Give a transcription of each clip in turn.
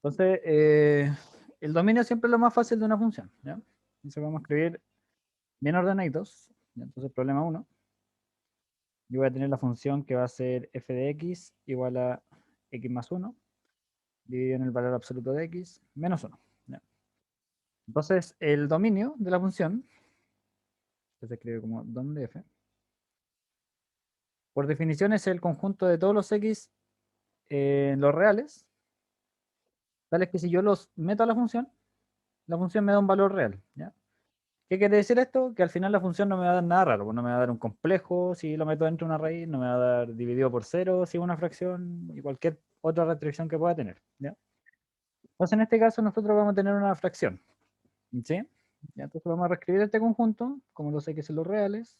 Entonces, el dominio siempre es lo más fácil de una función, ¿ya? Entonces vamos a escribir bien ordenaditos. ¿Ya? Entonces, problema uno, yo voy a tener la función que va a ser f de x igual a x más 1 dividido en el valor absoluto de x menos 1. ¿Ya? Entonces, el dominio de la función, que se escribe como dom de f, por definición es el conjunto de todos los x en los reales, tales que si yo los meto a la función me da un valor real. ¿Ya? ¿Qué quiere decir esto? Que al final la función no me va a dar nada raro, pues no me va a dar un complejo si lo meto dentro de una raíz, no me va a dar dividido por cero si es una fracción y cualquier otra restricción que pueda tener. ¿Ya? Entonces en este caso nosotros vamos a tener una fracción. ¿Sí? ¿Ya? Entonces vamos a reescribir este conjunto como los x en los reales,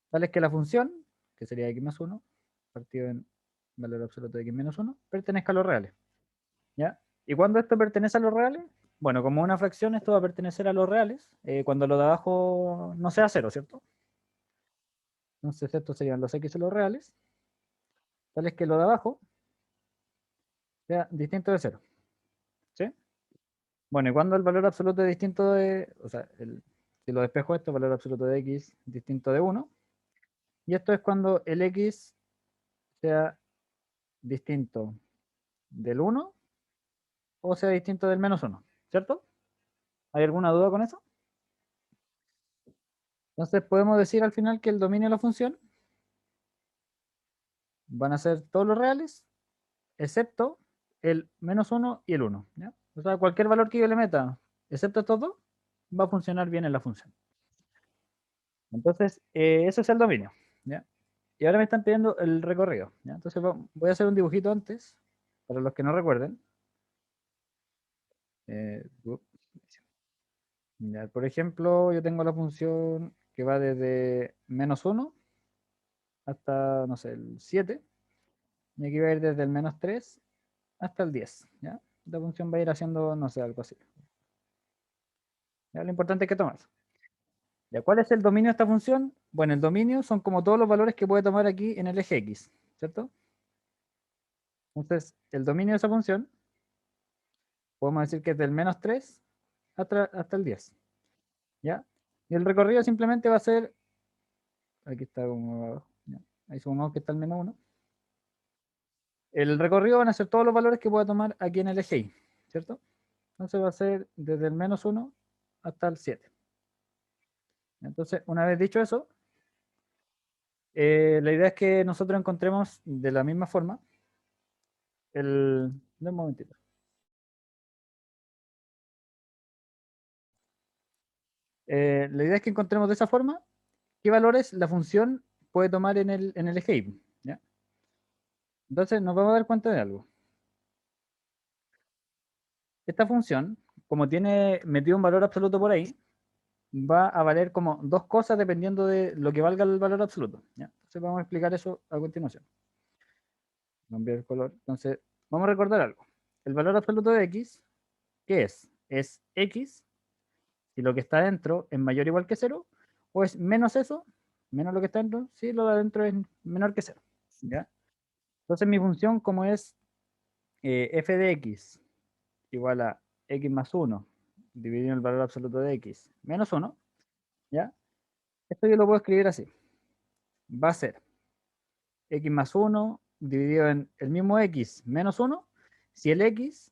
tales que la función, que sería x más 1, partido en valor absoluto de x menos 1, pertenezca a los reales. ¿Ya? ¿Y cuando esto pertenece a los reales? Bueno, como una fracción, esto va a pertenecer a los reales cuando lo de abajo no sea cero, ¿cierto? Entonces estos serían los x en los reales, tales que lo de abajo sea distinto de cero. ¿Sí? Bueno, y cuando el valor absoluto es distinto de, o sea, si lo despejo esto, el valor absoluto de x distinto de 1, y esto es cuando el x sea distinto del 1 o sea distinto del menos 1, ¿cierto? ¿Hay alguna duda con eso? Entonces podemos decir al final que el dominio de la función van a ser todos los reales, excepto el menos 1 y el 1. ¿Ya? O sea, cualquier valor que yo le meta, excepto estos dos, va a funcionar bien en la función. Entonces, eso es el dominio. ¿Ya? Y ahora me están pidiendo el recorrido. ¿Ya? Entonces voy a hacer un dibujito antes, para los que no recuerden. Ups. Ya, por ejemplo, yo tengo la función que va desde menos 1 hasta, no sé, el 7. Y aquí va a ir desde el menos 3 hasta el 10. ¿Ya? La función va a ir haciendo, no sé, algo así. ¿Ya? Lo importante es que tomas. ¿Ya? ¿Cuál es el dominio de esta función? Bueno, el dominio son como todos los valores que puede tomar aquí en el eje X, ¿cierto? Entonces, el dominio de esa función, podemos decir que es del menos 3 hasta el 10. ¿Ya? Y el recorrido simplemente va a ser, aquí está como abajo, ¿ya? Ahí supongamos que está el menos 1. El recorrido van a ser todos los valores que pueda tomar aquí en el eje Y, ¿cierto? Entonces va a ser desde el menos 1 hasta el 7. Entonces, una vez dicho eso, la idea es que nosotros encontremos de la misma forma un momentito. La idea es que encontremos de esa forma qué valores la función puede tomar en el eje Y, ¿ya? Entonces nos vamos a dar cuenta de algo. Esta función, como tiene metido un valor absoluto por ahí, va a valer como dos cosas dependiendo de lo que valga el valor absoluto, ¿ya? Entonces vamos a explicar eso a continuación. Cambiar el color. Entonces, vamos a recordar algo. El valor absoluto de x, ¿qué es? Es x si lo que está dentro es mayor o igual que cero, o es menos eso, menos lo que está dentro, si lo de adentro es menor que cero. ¿Ya? Entonces mi función como es f de x igual a x más 1 dividido en el valor absoluto de x menos 1, ¿ya? Esto yo lo puedo escribir así. Va a ser x más 1 dividido en el mismo x menos 1, si el x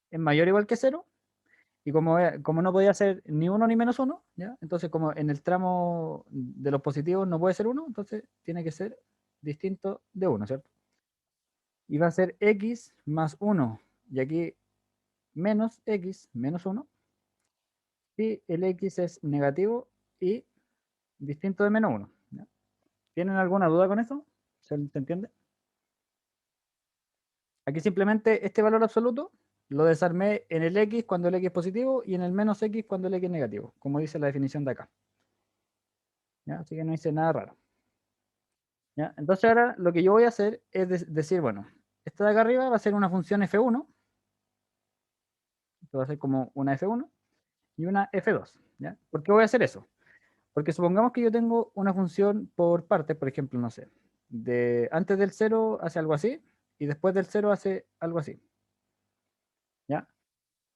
es mayor o igual que cero, y como no podía ser ni 1 ni menos 1, ¿ya? Entonces como en el tramo de los positivos no puede ser 1, entonces tiene que ser distinto de 1, ¿cierto? Y va a ser x más 1, y aquí menos x menos 1, si el x es negativo y distinto de menos 1. ¿Ya? ¿Tienen alguna duda con eso? ¿Se entiende? Aquí simplemente este valor absoluto lo desarmé en el x cuando el x es positivo y en el menos x cuando el x es negativo, como dice la definición de acá. ¿Ya? Así que no hice nada raro. ¿Ya? Entonces ahora lo que yo voy a hacer es decir, bueno, esta de acá arriba va a ser una función f1, esto va a ser como una f1 y una f2. ¿Ya? ¿Por qué voy a hacer eso? Porque supongamos que yo tengo una función por partes, por ejemplo, no sé, antes del 0 hace algo así, y después del 0 hace algo así. ¿Ya?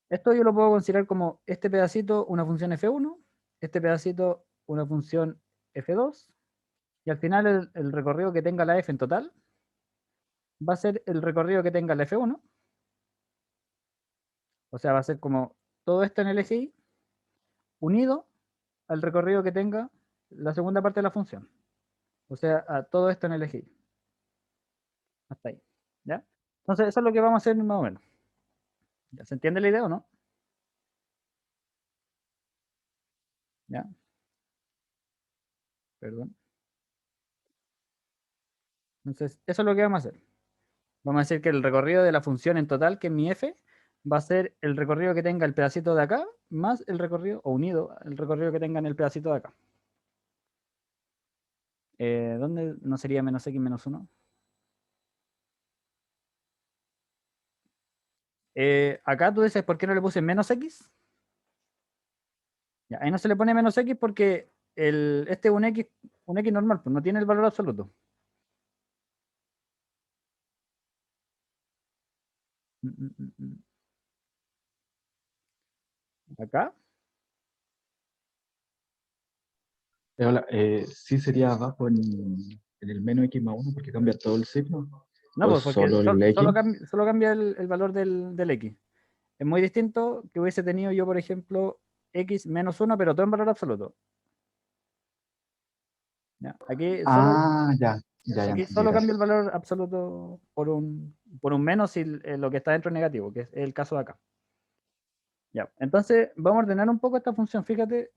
Esto yo lo puedo considerar como este pedacito una función f1, este pedacito una función f2, y al final el recorrido que tenga la f en total va a ser el recorrido que tenga la f1, o sea, va a ser como todo esto en el eje y unido al recorrido que tenga la segunda parte de la función, o sea, a todo esto en el eje y. Hasta ahí. ¿Ya? Entonces, eso es lo que vamos a hacer más o menos. ¿Ya se entiende la idea o no? ¿Ya? Perdón. Entonces, eso es lo que vamos a hacer. Vamos a decir que el recorrido de la función en total, que es mi f, va a ser el recorrido que tenga el pedacito de acá, más el recorrido, o unido, el recorrido que tenga en el pedacito de acá. ¿Dónde no sería menos x menos 1? Acá tú dices, ¿por qué no le puse menos x? Ya, ahí no se le pone menos x porque este es un x normal, pues no tiene el valor absoluto. Mm, mm, mm, mm. Acá. Hola, sí sería abajo en el menos x más 1 porque cambia todo el signo. No, O es pues porque solo el x. solo cambia el valor del x. Es muy distinto que hubiese tenido yo, por ejemplo, x menos 1, pero todo en valor absoluto. ¿Ya? Ah, ya, ya Aquí entendí, solo cambia el gracias. valor absoluto por un menos si lo que está dentro es negativo, que es el caso de acá. Ya, entonces vamos a ordenar un poco esta función. Fíjate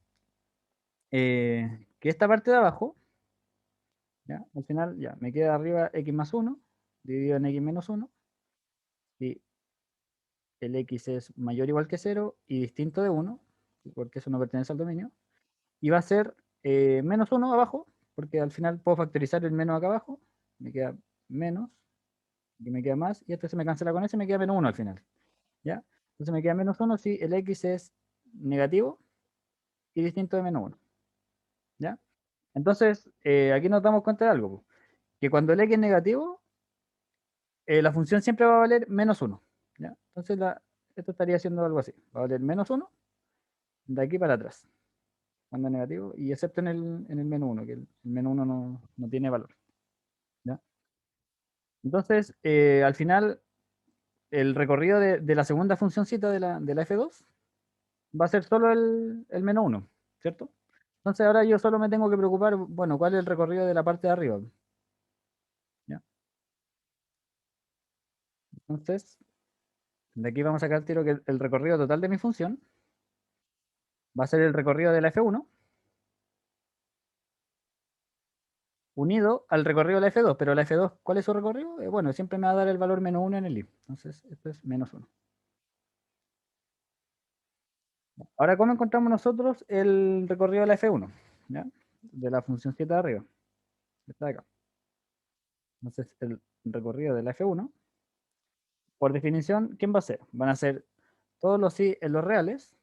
que esta parte de abajo, ¿ya? Al final ya me queda arriba x más 1 dividido en x menos 1 y el x es mayor o igual que 0 y distinto de 1, porque eso no pertenece al dominio, y va a ser menos 1 abajo, porque al final puedo factorizar el menos acá abajo, me queda menos, y me queda más, y esto se me cancela con ese, me queda menos 1 al final, ¿ya? Entonces me queda menos 1 si el x es negativo y distinto de menos 1, ¿ya? Entonces, aquí nos damos cuenta de algo, po, que cuando el x es negativo, la función siempre va a valer menos 1, ¿ya? Entonces esto estaría haciendo algo así, va a valer menos 1 de aquí para atrás, cuando es negativo, y excepto en el menos 1, que el menos 1 no tiene valor, ¿ya? Entonces, al final, el recorrido de la segunda funcióncita de la f2 va a ser solo el menos 1, ¿cierto? Entonces ahora yo solo me tengo que preocupar, bueno, cuál es el recorrido de la parte de arriba, ¿ya? Entonces, de aquí vamos a sacar el tiro que el recorrido total de mi función va a ser el recorrido de la f1 unido al recorrido de la f2, pero la f2, ¿cuál es su recorrido? Bueno, siempre me va a dar el valor menos 1 en el i. Entonces, esto es menos 1. Ahora, ¿cómo encontramos nosotros el recorrido de la f1? ¿Ya? De la función de arriba. Está acá. Entonces, el recorrido de la f1, por definición, ¿quién va a ser? Van a ser todos los i en los reales,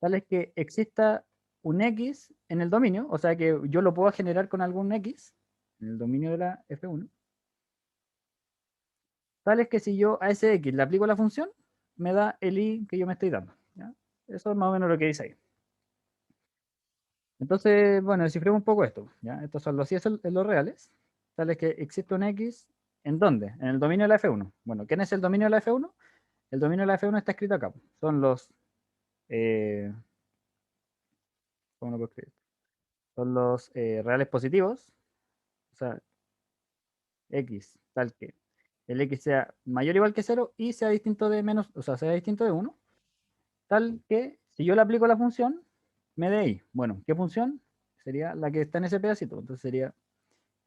tales que exista un x en el dominio, o sea que yo lo puedo generar con algún x en el dominio de la f1, tales que si yo a ese x le aplico la función, me da el i que yo me estoy dando. ¿Ya? Eso es más o menos lo que dice ahí. Entonces, bueno, descifremos un poco esto. ¿Ya? Estos son los i en los reales, tales que existe un x, ¿en dónde? En el dominio de la f1. Bueno, ¿quién es el dominio de la f1? El dominio de la f1 está escrito acá. Son los... eh, ¿cómo lo puedo escribir? Son los reales positivos, o sea, x, tal que el x sea mayor o igual que 0 y sea distinto de menos, o sea, sea distinto de 1, tal que si yo le aplico la función, me dé y. Bueno, ¿qué función? Sería la que está en ese pedacito. Entonces sería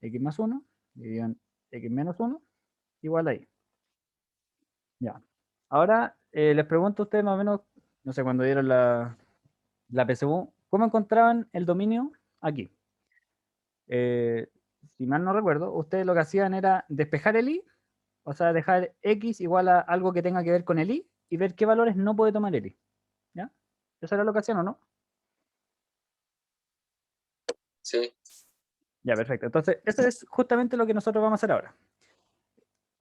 x más 1 dividido en x menos 1 igual a y. Ya. Ahora les pregunto a ustedes más o menos, no sé, cuando dieron la PSU, ¿cómo encontraban el dominio aquí? Eh, si mal no recuerdo, ustedes lo que hacían era despejar el i, o sea, dejar x igual a algo que tenga que ver con el i y ver qué valores no puede tomar el i. ¿Ya? ¿Eso era lo que hacían o no? Sí. Ya, perfecto. Entonces, eso es justamente lo que nosotros vamos a hacer ahora.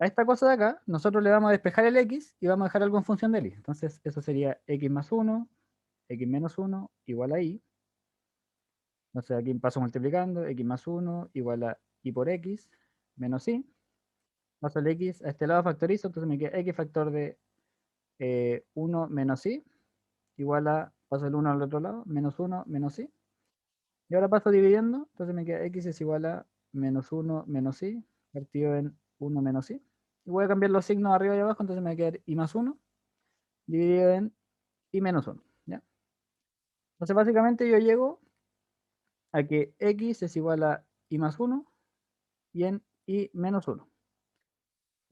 a esta cosa de acá, nosotros le vamos a despejar el x y vamos a dejar algo en función del y. Entonces, eso sería x más 1, x menos 1 igual a y. Entonces, aquí paso multiplicando, x más 1 igual a y por x menos y. Paso el x a este lado factorizo, entonces me queda x factor de 1 menos y igual a, paso el 1 al otro lado, menos 1 menos y. Y ahora paso dividiendo, entonces me queda x es igual a menos 1 menos y partido en 1 menos y. Y voy a cambiar los signos arriba y abajo, entonces me va a quedar y más 1 dividido en y menos 1. ¿Ya? Entonces básicamente yo llego a que x es igual a y más 1 y en y menos 1.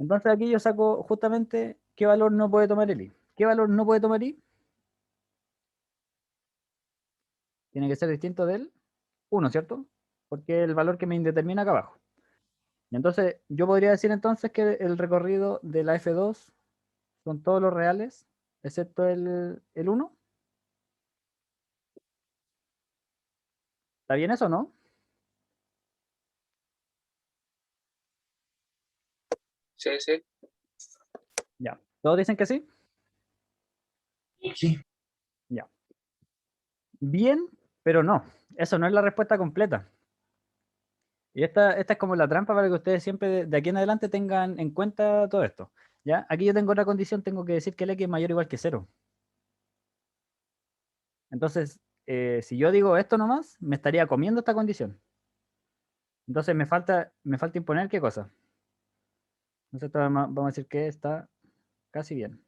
Entonces aquí yo saco justamente qué valor no puede tomar el y. ¿Qué valor no puede tomar y? Tiene que ser distinto del 1, ¿cierto? Porque es el valor que me indetermina acá abajo. Y entonces yo podría decir entonces que el recorrido de la F2 son todos los reales, excepto el 1. ¿Está bien eso o no? Sí, sí. Ya. ¿Todos dicen que sí? Sí. Ya. Bien, pero no. Eso no es la respuesta completa. Y esta es como la trampa para que ustedes siempre de aquí en adelante tengan en cuenta todo esto. ¿Ya? Aquí yo tengo otra condición, tengo que decir que el x es mayor o igual que 0. Entonces, si yo digo esto nomás, me estaría comiendo esta condición. Entonces me falta imponer qué cosa. Entonces vamos a decir que está casi bien.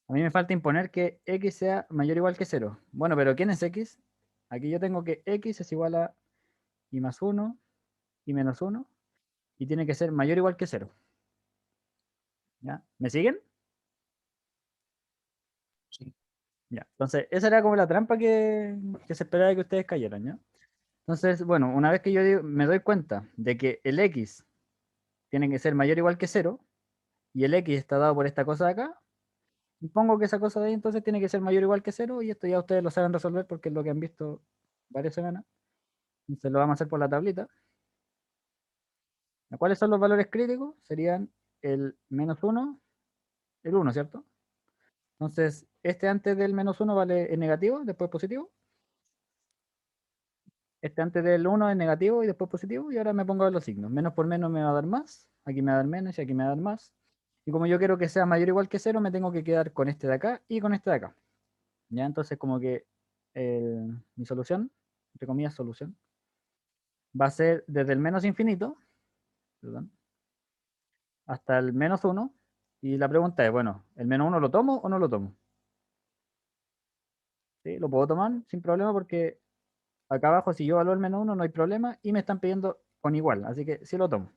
A mí me falta imponer que x sea mayor o igual que 0. Bueno, pero ¿quién es x? Aquí yo tengo que x es igual a y más 1 y menos 1 y tiene que ser mayor o igual que 0. ¿Ya? ¿Me siguen? Sí. Ya. Entonces, esa era como la trampa que se esperaba que ustedes cayeran, ¿ya? Entonces, bueno, una vez que me doy cuenta de que el x tiene que ser mayor o igual que 0 y el x está dado por esta cosa de acá, pongo que esa cosa de ahí entonces tiene que ser mayor o igual que 0 y esto ya ustedes lo saben resolver porque es lo que han visto varias semanas. Entonces lo vamos a hacer por la tablita. ¿Cuáles son los valores críticos? Serían el menos 1, el 1, ¿cierto? Entonces, este antes del menos 1 vale es negativo, después positivo. Este antes del 1 es negativo y después positivo. Y ahora me pongo a ver los signos. Menos por menos me va a dar más. Aquí me va a dar menos y aquí me va a dar más. Y como yo quiero que sea mayor o igual que 0, me tengo que quedar con este de acá y con este de acá. ¿Ya? Entonces, como que mi solución, entre comillas, solución, va a ser desde el menos infinito, perdón, hasta el menos 1. Y la pregunta es, bueno, ¿el menos 1 lo tomo o no lo tomo? ¿Sí? Lo puedo tomar sin problema porque acá abajo si yo valoro el menos 1 no hay problema y me están pidiendo con igual, así que sí lo tomo.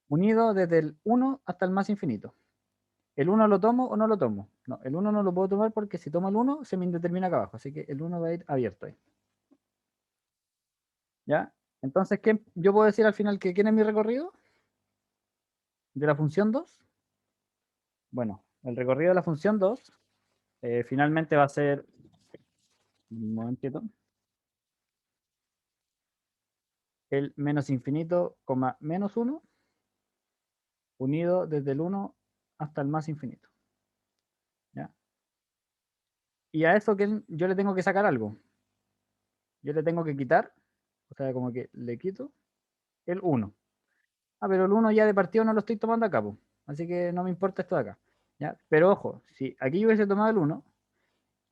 Unido desde el 1 hasta el más infinito. ¿El 1 lo tomo o no lo tomo? No, el 1 no lo puedo tomar porque si tomo el 1 se me indetermina acá abajo, así que el 1 va a ir abierto ahí. ¿Ya? Entonces, yo puedo decir al final que quién es mi recorrido de la función 2. Bueno, el recorrido de la función 2 finalmente va a ser, un momentito, el menos infinito, menos 1, unido desde el 1 hasta el más infinito. ¿Ya? Y a eso que yo le tengo que sacar algo. Yo le tengo que quitar, o sea, como que le quito el 1. Ah, pero el 1 ya de partido no lo estoy tomando acá, po. Así que no me importa esto de acá. ¿Ya? Pero ojo, si aquí yo hubiese tomado el 1,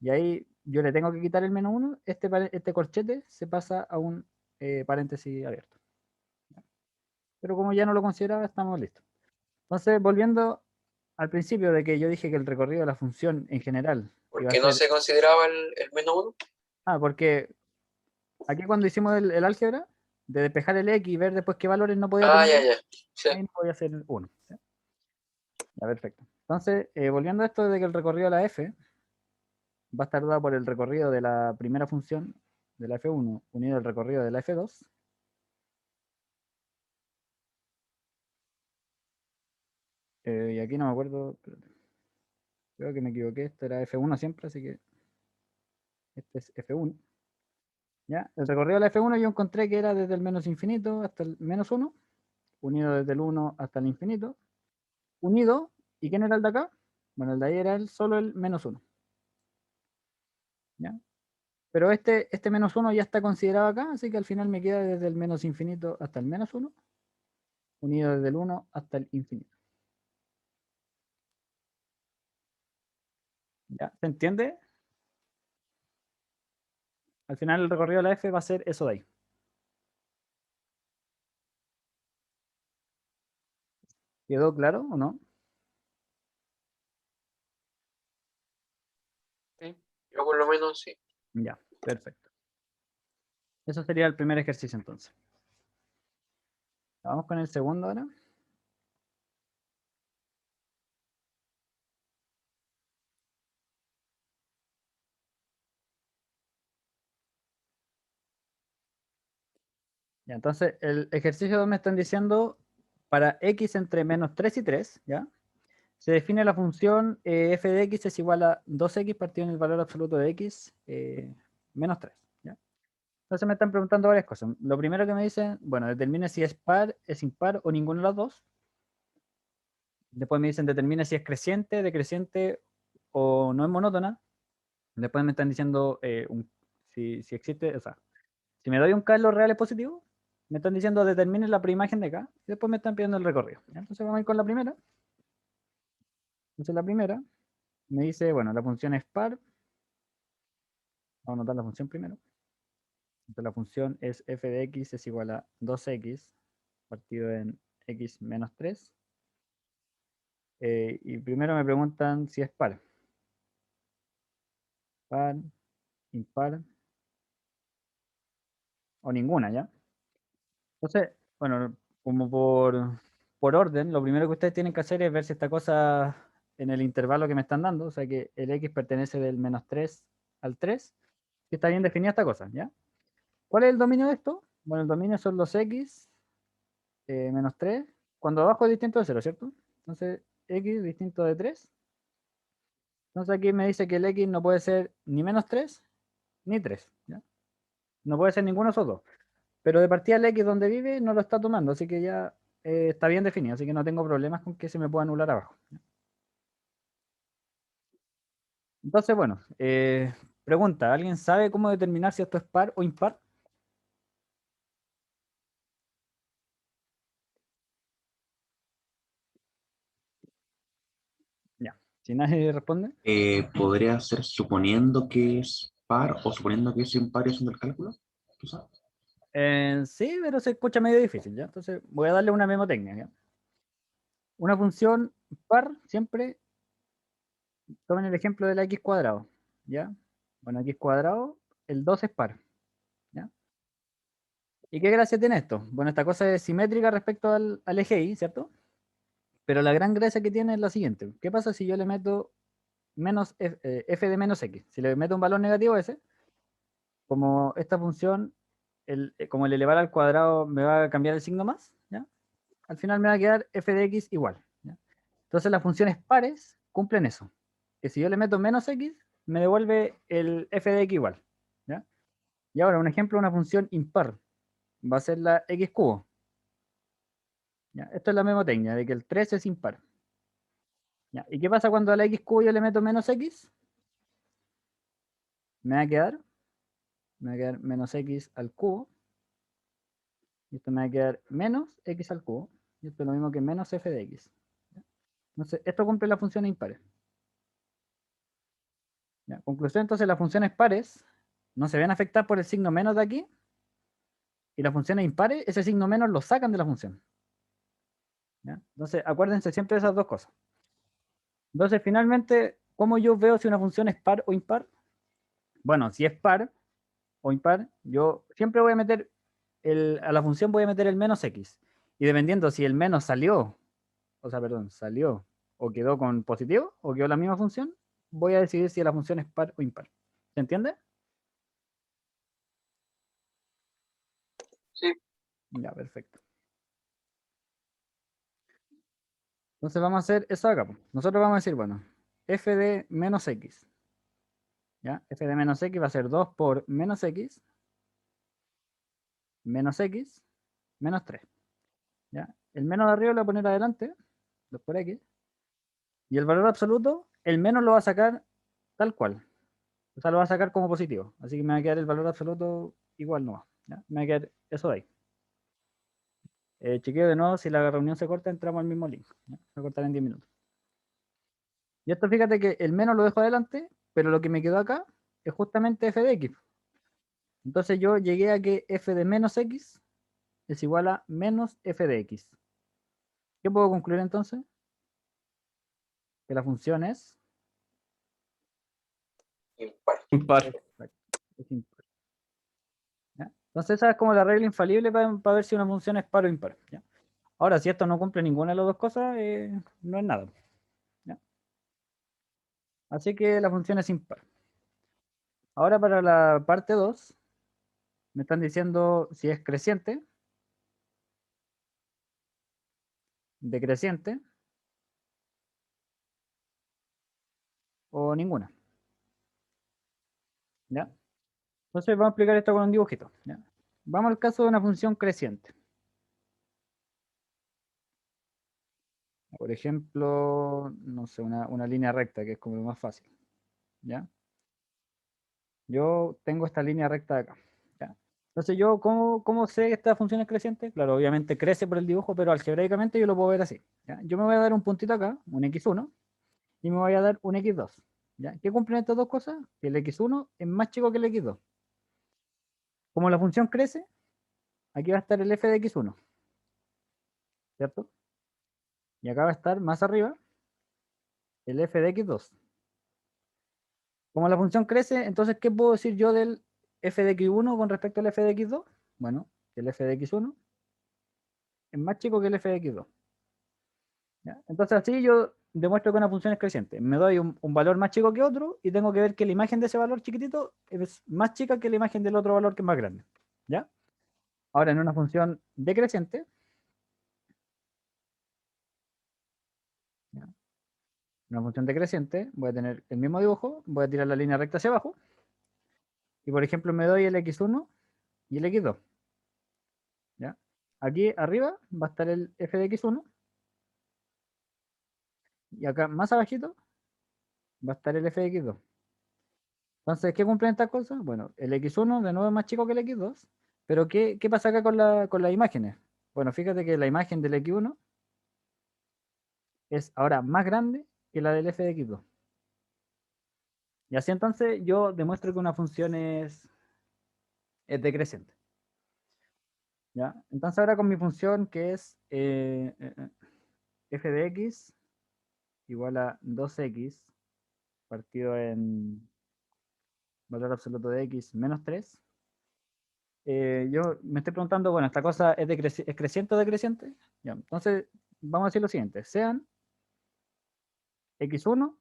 y ahí yo le tengo que quitar el menos 1, este corchete se pasa a un paréntesis abierto. Pero como ya no lo consideraba, estamos listos. Entonces, volviendo al principio de que yo dije que el recorrido de la función en general ¿Por iba a qué no ser... se consideraba el menos uno? Ah, porque aquí cuando hicimos el álgebra, de despejar el x y ver después qué valores no podía Ah, tomar, ya, ya. Sí. ahí no podía ser 1. Ya, perfecto. Entonces, volviendo a esto de que el recorrido de la f va a estar dado por el recorrido de la primera función de la f1 unido al recorrido de la f2. Y aquí no me acuerdo, espérate, creo que me equivoqué, esto era f1 siempre, así que este es f1. ¿Ya? El recorrido de la f1 yo encontré que era desde el menos infinito hasta el menos 1, unido desde el 1 hasta el infinito, unido, ¿y quién era el de acá? Bueno, el de ahí era solo el menos 1. ¿Ya? Pero este menos 1 ya está considerado acá, así que al final me queda desde el menos infinito hasta el menos 1, unido desde el 1 hasta el infinito. ¿Ya? ¿Se entiende? Al final el recorrido de la f va a ser eso de ahí. ¿Quedó claro o no? Sí. Yo por lo menos sí. Ya, perfecto. Eso sería el primer ejercicio entonces. Vamos con el segundo ahora. Ya, entonces el ejercicio 2 me están diciendo para x entre menos 3 y 3, ¿ya? Se define la función f de x es igual a 2x partido en el valor absoluto de x menos 3, ¿ya? Entonces me están preguntando varias cosas. Lo primero que me dicen, bueno, determine si es par, es impar o ninguno de los dos. Después me dicen determine si es creciente, decreciente o no es monótona. Después me están diciendo si existe, o sea, si me doy un K en los reales positivos, me están diciendo determine la preimagen de K y después me están pidiendo el recorrido. ¿Ya? Entonces vamos a ir con la primera. Entonces la primera me dice, bueno, la función es par. Vamos a anotar la función primero. Entonces la función es f de x es igual a 2x partido en x menos 3. Y primero me preguntan si es par. Par, impar o ninguna, ¿ya? Entonces, bueno, como por orden, lo primero que ustedes tienen que hacer es ver si esta cosa en el intervalo que me están dando, o sea que el x pertenece del menos 3 al 3, que está bien definida esta cosa, ¿ya? ¿Cuál es el dominio de esto? Bueno, el dominio son los x menos 3, cuando abajo es distinto de 0, ¿cierto? Entonces, x distinto de 3. Entonces aquí me dice que el x no puede ser ni menos 3 ni 3, ¿ya? No puede ser ninguno de esos dos. Pero de partida el X donde vive no lo está tomando, así que ya está bien definido, así que no tengo problemas con que se me pueda anular abajo. Entonces, bueno, pregunta, ¿alguien sabe cómo determinar si esto es par o impar? Ya, si nadie responde. Podría ser suponiendo que es par o suponiendo que es impar haciendo el cálculo, quizás. Sí, pero se escucha medio difícil, ¿ya? Entonces voy a darle una memotecnia, ¿ya? Una función par siempre, tomen el ejemplo de la x cuadrado, ¿ya? Bueno, x cuadrado, el 2 es par, ¿ya? ¿Y qué gracia tiene esto? Bueno, esta cosa es simétrica respecto al eje y, ¿cierto? Pero la gran gracia que tiene es la siguiente. ¿Qué pasa si yo le meto menos f de menos x? Si le meto un valor negativo a ese, como esta función, como el elevar al cuadrado me va a cambiar el signo más, ¿ya? Al final me va a quedar f de x igual, ¿ya? Entonces las funciones pares cumplen eso. Que si yo le meto menos x, me devuelve el f de x igual, ¿ya? Y ahora un ejemplo, una función impar va a ser la x cubo, ¿ya? Esto es la memotecnia de que el 3 es impar. ¿Ya? ¿Y qué pasa cuando a la x cubo yo le meto menos x? Me va a quedar, menos x al cubo. Y esto me va a quedar menos x al cubo. Y esto es lo mismo que menos f de x. ¿Ya? Entonces, esto cumple las funciones impares. ¿Ya? Conclusión, entonces las funciones pares no se ven afectadas por el signo menos de aquí. Y las funciones impares, ese signo menos lo sacan de la función. ¿Ya? Entonces, acuérdense siempre de esas dos cosas. Entonces, finalmente, ¿cómo yo veo si una función es par o impar? Bueno, si es par o impar, yo siempre voy a meter a la función voy a meter el menos x. Y dependiendo si el menos salió, o sea, perdón, salió o quedó con positivo o quedó la misma función, voy a decidir si la función es par o impar. ¿Se entiende? Sí. Ya, perfecto. Entonces vamos a hacer eso acá, po. Nosotros vamos a decir, bueno, f de menos x. ¿Ya? F de menos x va a ser 2 por menos x menos 3. ¿Ya? el menos de arriba lo voy a poner adelante, 2 por x, y el valor absoluto, el menos lo va a sacar tal cual. O sea, lo va a sacar como positivo. Así que me va a quedar el valor absoluto igual nomás. ¿Ya? Me va a quedar eso de ahí. Chequeo de nuevo, si la reunión se corta, entramos al mismo link. ¿Ya? Se cortará en 10 minutos. Y esto fíjate que el menos lo dejo adelante, pero lo que me quedó acá es justamente f de x. Entonces yo llegué a que f de menos x es igual a menos f de x. ¿Qué puedo concluir entonces? Que la función es Impar. Impar. es impar. ¿Ya? Entonces esa es como la regla infalible para ver si una función es par o impar. ¿Ya? Ahora, si esto no cumple ninguna de las dos cosas, no es nada. ¿Ya? Así que la función es impar. Ahora para la parte 2, me están diciendo si es creciente, decreciente o ninguna. ¿Ya? Entonces vamos a explicar esto con un dibujito. ¿Ya? Vamos al caso de una función creciente. Por ejemplo, no sé, una línea recta, que es como lo más fácil. ¿Ya? Yo tengo esta línea recta de acá. ¿Ya? Entonces yo, ¿cómo sé que esta función es creciente? Claro, obviamente crece por el dibujo, pero algebraicamente yo lo puedo ver así. ¿Ya? Yo me voy a dar un puntito acá, un x1, y me voy a dar un x2. ¿Ya? ¿Qué cumplen estas dos cosas? Que el x1 es más chico que el x2. Como la función crece, aquí va a estar el f de x1, ¿cierto? Y acá va a estar más arriba el f de x2. Como la función crece, entonces, ¿qué puedo decir yo del f de x1 con respecto al f de x2? Bueno, que el f de x1 es más chico que el f de x2. ¿Ya? Entonces así yo demuestro que una función es creciente. Me doy un valor más chico que otro y tengo que ver que la imagen de ese valor chiquitito es más chica que la imagen del otro valor que es más grande. ¿Ya? Ahora en una función decreciente, ¿ya? Una función decreciente, voy a tener el mismo dibujo, voy a tirar la línea recta hacia abajo y por ejemplo me doy el x1 y el x2. ¿Ya? Aquí arriba va a estar el f de x1 y acá más abajito va a estar el f de x2. Entonces, ¿qué cumplen estas cosas? Bueno, el x1 de nuevo es más chico que el x2, pero ¿qué pasa acá con las imágenes? Bueno, fíjate que la imagen del x1 es ahora más grande que la del f de x2. Y así entonces yo demuestro que una función es decreciente. ¿Ya? Entonces ahora con mi función que es f de x igual a 2x partido en valor absoluto de x menos 3. Yo me estoy preguntando, bueno, ¿esta cosa es creciente o decreciente? Ya, entonces, vamos a decir lo siguiente. Sean x1,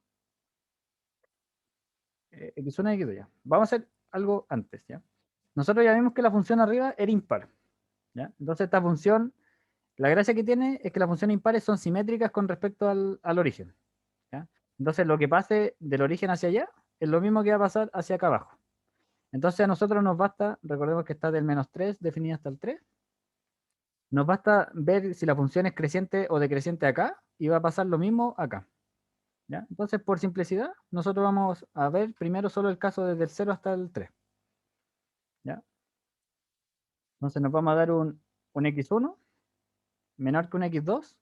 x1 y x2 ya. Vamos a hacer algo antes, ¿ya? Nosotros ya vimos que la función arriba era impar, ¿ya? Entonces esta función, la gracia que tiene es que las funciones impares son simétricas con respecto al origen, ¿ya? Entonces lo que pase del origen hacia allá es lo mismo que va a pasar hacia acá abajo. Entonces a nosotros nos basta, recordemos que está del menos 3 definida hasta el 3. Nos basta ver si la función es creciente o decreciente acá y va a pasar lo mismo acá. ¿Ya? Entonces, por simplicidad, nosotros vamos a ver primero solo el caso desde el 0 hasta el 3. ¿Ya? Entonces nos vamos a dar un x1 menor que un x2,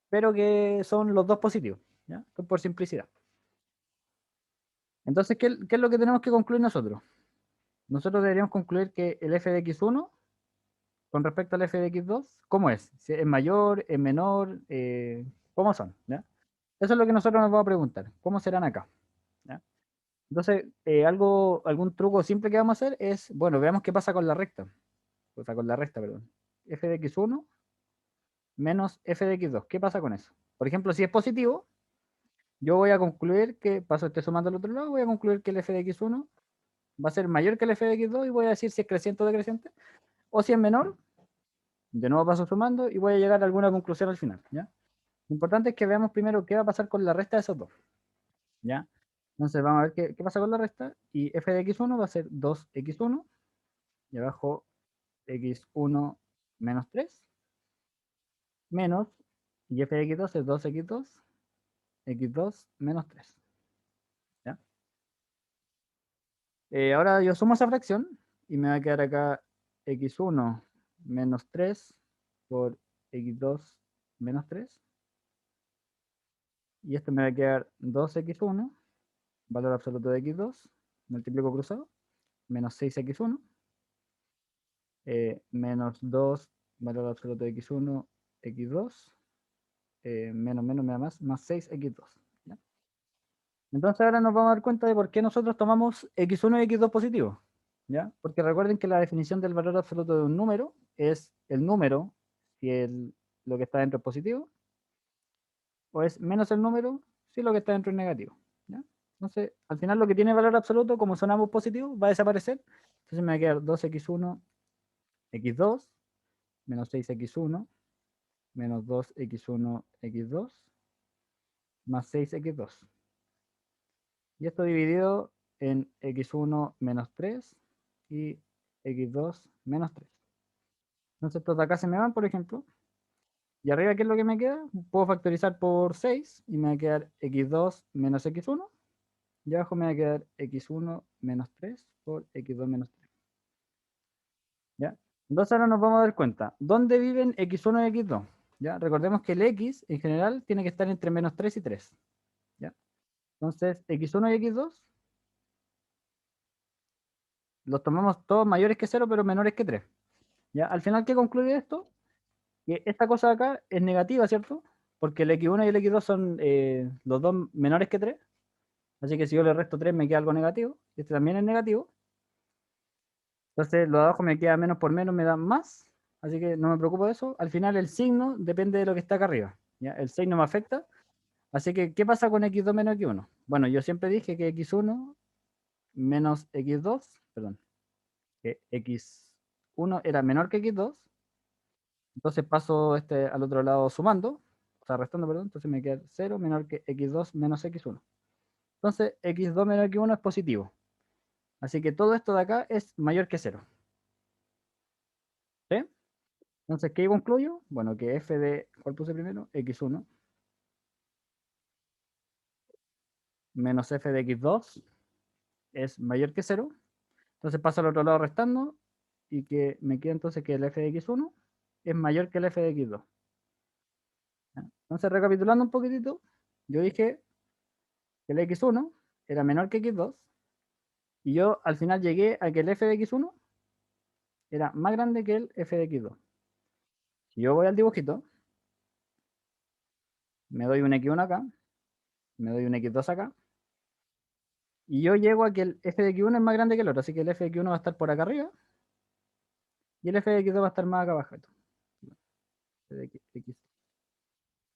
pero que son los dos positivos. ¿Ya? Por simplicidad. Entonces, ¿qué es lo que tenemos que concluir nosotros? Nosotros deberíamos concluir que el f de x1 con respecto al f de x2, ¿cómo es? ¿Si es mayor, es menor? ¿Cómo son? ¿Ya? Eso es lo que nosotros nos vamos a preguntar. ¿Cómo serán acá? ¿Ya? Entonces, algún truco simple que vamos a hacer es, bueno, veamos qué pasa con la recta. O sea, con la recta, perdón. F de x1 menos f de x2. ¿Qué pasa con eso? Por ejemplo, si es positivo, yo voy a concluir que, paso este sumando al otro lado, voy a concluir que el f de x1 va a ser mayor que el f de x2 y voy a decir si es creciente o decreciente. O si es menor, de nuevo paso sumando y voy a llegar a alguna conclusión al final. ¿Ya? Lo importante es que veamos primero qué va a pasar con la resta de esos dos. ¿Ya? Entonces vamos a ver qué pasa con la resta. Y f de x1 va a ser 2x1 y abajo x1 menos 3. menos, y f de x2 es 2x2, x2 menos 3. ¿Ya? Ahora yo sumo esa fracción y me va a quedar acá x1 menos 3 por x2 menos 3. Y esto me va a quedar 2x1, valor absoluto de x2, multiplico cruzado, menos 6x1, menos 2, valor absoluto de x1, x2, menos me da más 6x2. ¿Ya? Entonces ahora nos vamos a dar cuenta de por qué nosotros tomamos x1 y x2 positivos. ¿Ya? Porque recuerden que la definición del valor absoluto de un número es el número, si lo que está dentro es positivo, o es menos el número, si lo que está dentro es negativo. ¿Ya? Entonces, al final lo que tiene valor absoluto, como son ambos positivos, va a desaparecer. Entonces me va a quedar 2x1, x2, menos 6x1, menos 2x1, x2, más 6x2. Y esto dividido en x1 menos 3 y x2 menos 3. Entonces estos de acá se me van, por ejemplo. Y arriba, ¿qué es lo que me queda? Puedo factorizar por 6 y me va a quedar x2 menos x1. Y abajo me va a quedar x1 menos 3 por x2 menos 3. ¿Ya? Entonces ahora nos vamos a dar cuenta. ¿Dónde viven x1 y x2? ¿Ya? Recordemos que el x en general tiene que estar entre menos 3 y 3. ¿Ya? Entonces, x1 y x2 los tomamos todos mayores que 0, pero menores que 3. ¿Ya? Al final, ¿qué concluye esto? Que esta cosa de acá es negativa, ¿cierto? Porque el x1 y el x2 son los dos menores que 3. Así que si yo le resto 3 me queda algo negativo. Este también es negativo. Entonces lo de abajo me queda menos por menos, me da más. Así que no me preocupo de eso. Al final el signo depende de lo que está acá arriba. ¿Ya? El signo me afecta. Así que, ¿qué pasa con x2 menos x1? Bueno, yo siempre dije que x1 menos x2, perdón, que x1 era menor que x2. Entonces paso este al otro lado sumando, o sea, restando, perdón. Entonces me queda 0 menor que x2 menos x1. Entonces x2 menos x1 es positivo. Así que todo esto de acá es mayor que 0. ¿Sí? Entonces, ¿qué concluyo? Bueno, que f de, ¿cuál puse primero? x1 menos f de x2 es mayor que 0. Entonces paso al otro lado restando y que me queda entonces que el f de x1 es mayor que el f de x2. ¿Ya? Entonces, recapitulando un poquitito, yo dije que el x1 era menor que x2 y yo al final llegué a que el f de x1 era más grande que el f de x2. Si yo voy al dibujito, me doy un x1 acá, me doy un x2 acá, y yo llego a que el f de x1 es más grande que el otro, así que el f de x1 va a estar por acá arriba y el f de x2 va a estar más acá abajo.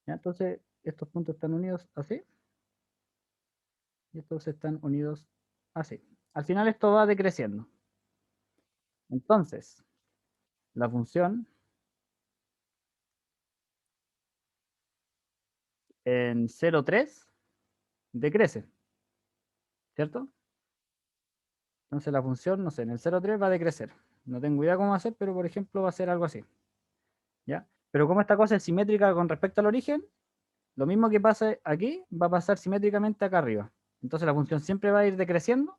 ¿Ya? Entonces, estos puntos están unidos así y estos están unidos así. Al final esto va decreciendo. Entonces, la función en 0,3 decrece, ¿cierto? Entonces la función, no sé, en el 0,3 va a decrecer. No tengo idea cómo va a ser, pero por ejemplo va a ser algo así. ¿Ya? Pero como esta cosa es simétrica con respecto al origen, lo mismo que pasa aquí va a pasar simétricamente acá arriba. Entonces la función siempre va a ir decreciendo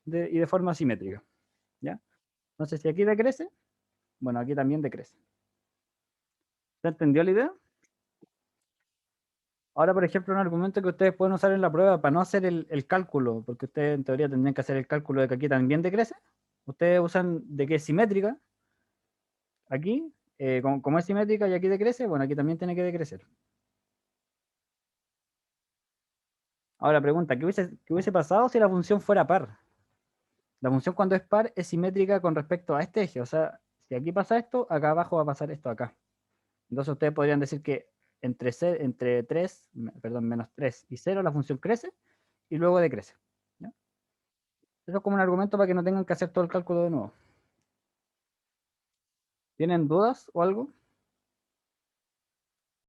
y de forma simétrica. ¿Ya? Entonces si aquí decrece, bueno, aquí también decrece. ¿Se entendió la idea? Ahora, por ejemplo, un argumento que ustedes pueden usar en la prueba para no hacer el cálculo, porque ustedes en teoría tendrían que hacer el cálculo de que aquí también decrece. Ustedes usan de que es simétrica. Aquí, como es simétrica y aquí decrece, bueno, aquí también tiene que decrecer. Ahora pregunta, ¿qué hubiese pasado si la función fuera par? La función cuando es par es simétrica con respecto a este eje. O sea, si aquí pasa esto, acá abajo va a pasar esto acá. Entonces ustedes podrían decir que entre 3, perdón, menos 3 y 0 la función crece y luego decrece. ¿Ya? Eso es como un argumento para que no tengan que hacer todo el cálculo de nuevo. ¿Tienen dudas o algo?